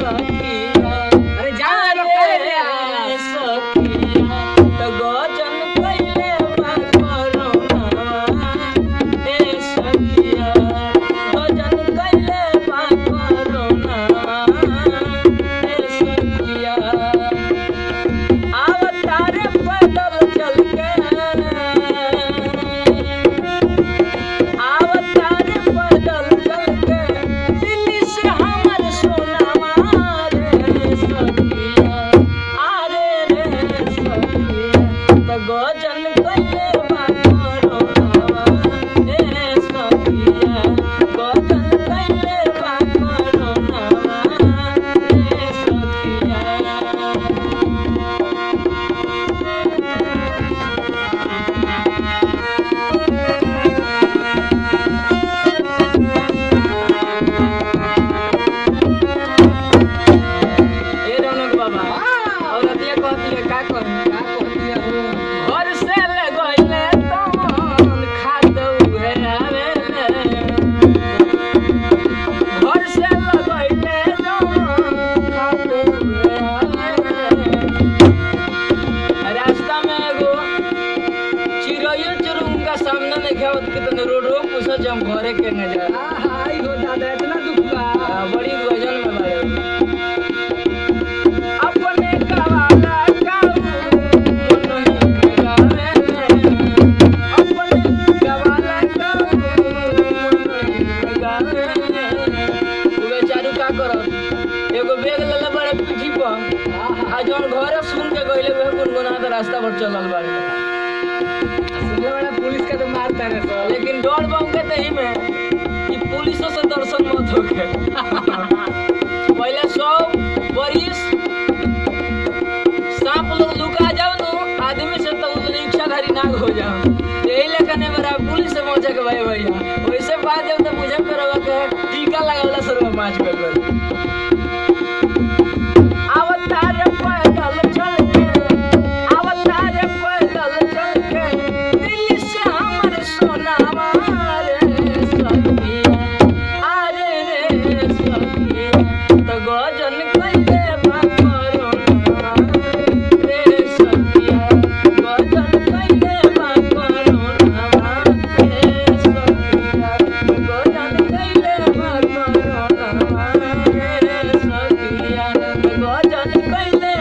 सखिया अरे जा रे सखिया तो गजन कइले बा कोरोना ए सखिया गजन कइले बा कोरोना ए सखिया अवतार पैदल चल के अवतार पैदल चल के दिल्ली से हमर सोनावा रे सखिया अरे रे सखिया तो गजन कइले बा कोरोना ए सखिया गजन कइले बा कोरोना ए सखिया ए रौनक बाबा और अतिया कहती है का कहती है घर से ले गइले तमन खादौ है आवे घर से ले गइले तमन खादौ है आवे रास्ता में एगो चिड़ैया चुरुंगा सामने में खेवत के तने रोडो पूछो जम घरे के नजर हाय हो दादा इतना दुख बा बड़ी गजल में बारे अपने कवाला गाऊ नहीं गावे अपने कवाला गाऊ नहीं गावे तू बेचारू का करत एगो बैग लेले बड़े पीठी पर आ जौन घरे सुन के गइले वह गुनगुना के रास्ता पर चलल बाड़े सुनले वाला पुलिस का तो मारता रे सब लेकिन डर बम के दही में कि पुलिसों से दर्शन मत होके पहले 100 बरिस सांप लोग लुका जाओ नु आदमी से तो इच्छा धारी नाग हो जाओ यही लेकर ने मेरा पुलिस से पहुंचे के भाई भैया वैसे बात जब तो मुझे करवा के टीका लगावला सर 5 पेपर अवतार पैदल चल के अवतार पैदल चल के दिल्ली से हमर सोनावा रे सखिया अरे रे सखिया तो गजन कइले बा कोरोना रे सखिया गजन कइले बा कोरोना रे सखिया गजन कइले बा कोरोना रे सखिया गजन कइले